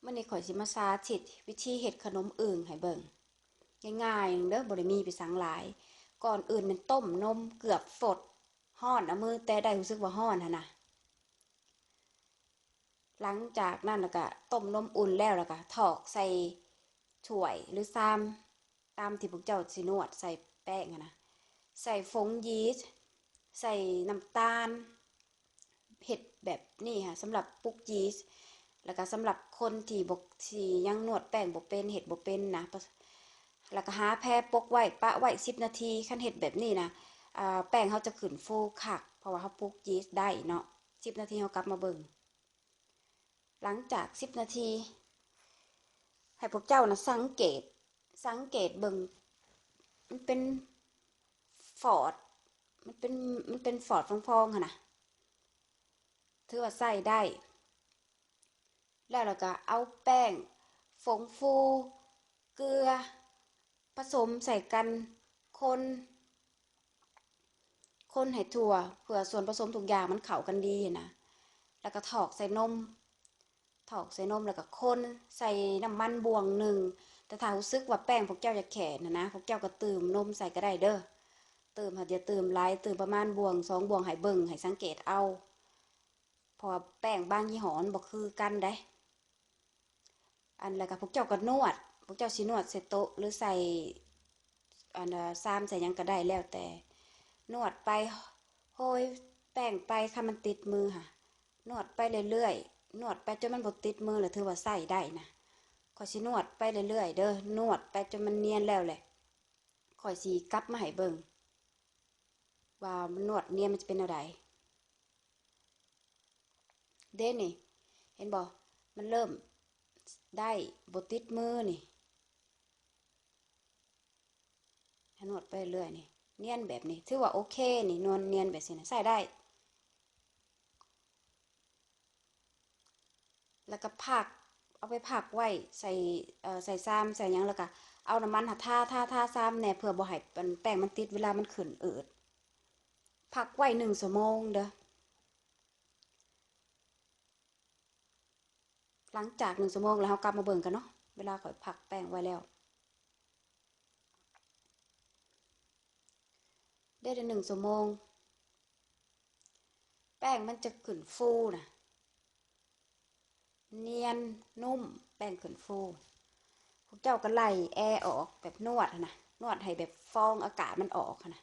มื้อนี้ข้อยสิมาสาธิตวิธีเฮ็ดขนมอึ่งให้เบิ่งง่ายๆเด้อบ่ได้มีไปสังหลายก่อนอื่นแม่นต้มนมเกือบฝดร้อนเอามือแตะได้รู้สึกว่าร้อนหั่นน่ะหลังจากนั้นแล้วก็ต้มนมอุ่นแล้วก็ถอกใส่ถ้วยหรือซามตามที่พวกเจ้าสินวดใส่แป้งอะนะใส่ผงยีสต์ใส่น้ำตาลเฮ็ดแบบนี้ค่ะสำหรับปลุกยีสต์แล้วก็สำหรับคนที่บ่ที่ยังนวดแป้งบ่เป็นเฮ็ดบ่เป็นนะแล้วก็หาแพรปกไว้ปะไว้10นาทีคันเฮ็ดแบบนี้นะแป้งเฮาจะขึ้นฟูคักเพราะว่าเฮาปลุกยีสต์ได้เนาะ10นาทีเฮากลับมาเบิ่งหลังจาก10นาทีให้พวกเจ้านะสังเกตเบิ่งมันเป็นฟอร์ดมันเป็นฟอร์ดฟองๆหั่นน่ะถือว่าใส่ได้แล้วเราก็เอาแป้งผงฟูเกลือผสมใส่กันคนคนให้ทั่วเพื่อส่วนผสมทุกอย่างมันเข้ากันดีนะแล้วก็ถอกใส่นมแล้วก็คนใส่น้ำมันบวงหนึ่งแต่ถ้ารู้สึกว่าแป้งพวกเจ้าจะแข็งนะพวกเจ้าก็เติมนมใส่ก็ได้เด้อเติมอาจจะเติมหลายเติมประมาณบวง2 บวงให้เบิ่งให้สังเกตเอาเพราะแป้งบางยี่ห้อมันบ่คือกันได้อันแล้วก็พวกเจ้าก็นวดพวกเจ้าสินวดใส่โต๊ะหรือใส่อันซ้ำใส่หยังก็ได้แล้วแต่นวดไปโห้ยแป้งไปค่ะมันติดมือค่ะนวดไปเรื่อยๆนวดไปจนมันบ่ติดมือแล้วถือว่าใส่ได้นะข้อยสินวดไปเรื่อยๆเด้อนวดไปจนมันเนียนแล้วแหละข้อยสิกลับมาให้เบิ่งว่ามันนวดเนียนมันจะเป็นแนวใดเด้นี่เห็นบ่มันเริ่มได้บ่ติดมือนี่ถ้านวดไปเรื่อยนี่เนียนแบบนี้ถือว่าโอเคนี่นวลเนียนแบบนี้นะใส่ได้แล้วก็พักเอาไปพักไว้ใส่ใส่ซ้ำใส่หยังแล้วก็เอาน้ำมันทาซ้ำแหน่เพื่อบ่ให้แป้งมันติดเวลามันขึ้นอืดพักไว้1 ชั่วโมงเด้อหลังจาก1 ชั่วโมงแล้วเรากลับมาเบิ่งกันเนาะเวลาข่อยพักแป้งไว้แล้วได้1 ชั่วโมงแป้งมันจะขึ้นฟูนะเนียนนุ่มแป้งขึ้นฟูพวกเจ้าก็ไล่แอร์ออกแบบนวดนะนวดให้แบบฟองอากาศมันออกนะ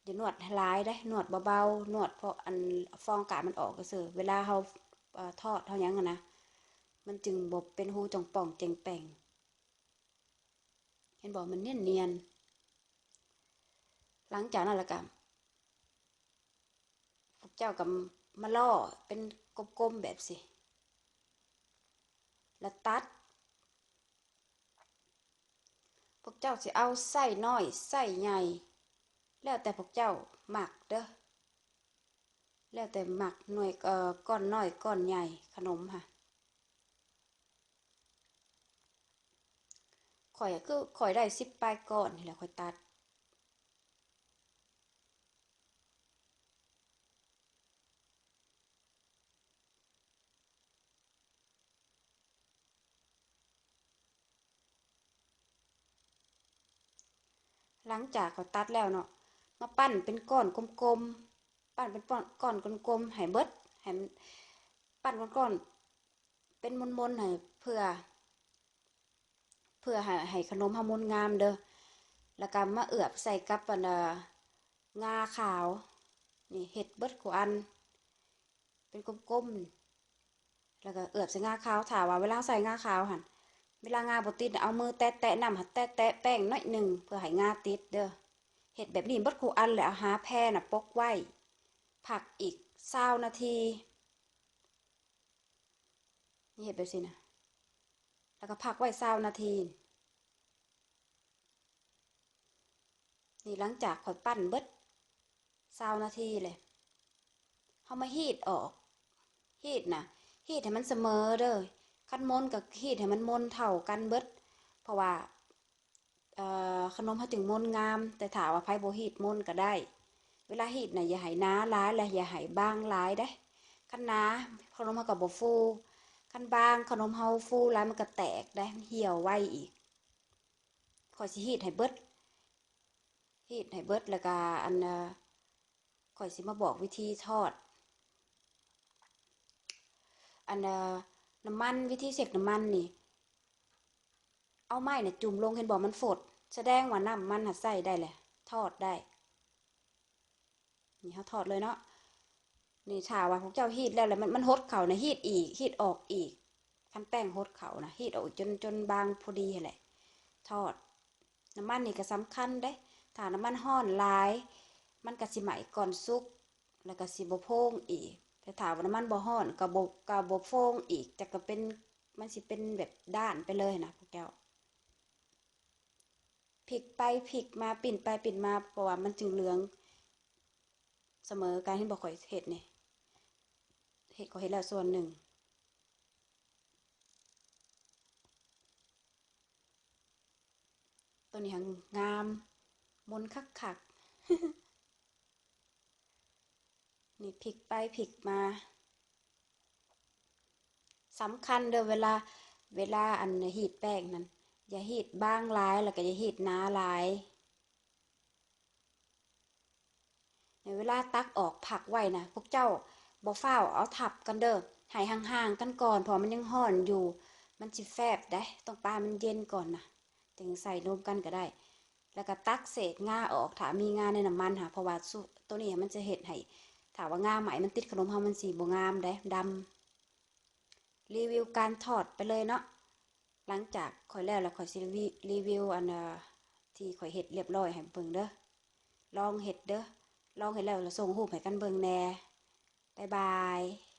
อย่านวดหลายได้นวดเบาๆนวดเพราะอันฟองอากาศมันออกก็ซื่อเวลาเราทอดเท่ายังนะมันจึงบ่เป็นหูจ่องป่องเจงแป่งเห็นบอกมันเนียนหลังจากนั้นและกันพวกเจ้ากับมาล่อเป็นกลมๆแบบสิแล้วตัดพวกเจ้าสิเอาไส้น้อยไส้ใหญ่แล้วแต่พวกเจ้าหมักเด้อแล้วแต่หมักหน่วยก้อนน้อยก้อนใหญ่ขนมค่ะข่อยคือข่อยได้10 ปลายก้อนนี่แหละข่อยตัดหลังจากเขาตัดแล้วเนาะมาปั้นเป็นก้อนกลมๆปั้นเป็นก้อนกลมๆให้เบิดให้ปั้นก้อนๆเป็นมนๆให้เพื่อให้ขนมเฮามนงามเด้อแล้วก็มาเอือบใส่กับอันงาขาวนี่เฮ็ดเบิดกูอันเป็นกลมๆแล้วก็เอือบใส่งาขาวถ้าว่าเวลาใส่งาขาวหั่นเวลางาบ่ติดเอามือแตะๆน้ำหัดแตะๆแป้งน้อยหนึ่งเพื่อให้งาติดเด้อเฮ็ดแบบนี้เบิดกูอันแล้วเอาหาแพรน่ะปกไว้ผักอีก20 นาทีนี่เฮ็ดแบบนี้นะแล้วก็พักไว้20 นาทีนี่หลังจากข่อยปั้นเบิด20 นาทีเลยเฮามาฮีตออกฮีตน่ะฮีตให้มันเสมอเด้อคันมนกับฮีตให้มันมนเท่ากันเบิดเพราะว่าขนมเฮาจึงมนงามแต่ถ้าว่าไผบ่ฮีตมนก็ได้เวลาฮีตน่ะอย่าให้หนาหลายและอย่าให้บางหลายเด้คันหนาขนมเฮาก็บ่ฟู คันบางขนมเฮาฟูหลายมันก็แตกได้มันเหี่ยวไวอีกข้อยสิฮีตให้เบิดแล้วก็อันข้อยสิมาบอกวิธีทอดอันน้ำมันวิธีเสกน้ำมันนี่เอาไม้น่ะจุ่มลงเห็นบ่มันฝดแสดงว่าน้ำมันหัดใส่ได้แหละทอดได้นี่เฮาทอดเลยเนาะนี่ถ้าว่าพวกเจ้าฮีตแล้วมันหดเข้านะฮีตอีกฮีตออกอีกคันแป้งหดเข้านะฮีตออกจนบางพอดีหั่นแหละทอดน้ำมันนี่ก็สำคัญเด้ถ้าน้ำมันร้อนหลายมันก็สิไหม้ก่อนสุกแล้วก็สิบ่โพงอีกแต่ถ้าว่าน้ำมันบ่ร้อนก็บ่โพงอีกแต่ก็เป็นมันสิเป็นแบบด้านไปเลยนะพวกเจ้าพลิกไปพลิกมาปิ่นไปปิ่นมาเพราะว่ามันจึงเหลืองเสมอกันเห็นบ่ข่อยเฮ็ดนี่ก็เฮ็ดแล้วส่วนหนึ่งตัวนี้หังงามมนคักๆนี่พลิกไปพลิกมาสำคัญเด้อเวลาอันฮีตแป้งนั่นอย่าฮีตบางหลายแล้วก็อย่าฮีตหนาหลายในเวลาตักออกผักไว้นะพวกเจ้าบ่ฟ้าวเอาทับกันเด้อให้ห่างๆกันก่อนเพราะมันยังร้อนอยู่มันสิแฟบได้ต้องปามันเย็นก่อนนะจึงใส่รวมกันก็ได้แล้วก็ตักเศษงาออกถ้ามีงาในน้ำมันค่ะเพราะว่าตัวนี้มันจะเฮ็ดให้ถ้าว่างาไหมมันติดขนมเฮามันสิบ่งามเด้ดำรีวิวการทอดไปเลยเนาะหลังจากข่อยแล้วข่อยสิรีวิวอันที่ข่อยเฮ็ดเรียบร้อยให้เบิ่งเด้อลองเฮ็ดเด้อลองเฮ็ดแล้วส่งรูปให้กันเบิ่งแหน่บ๊ายบาย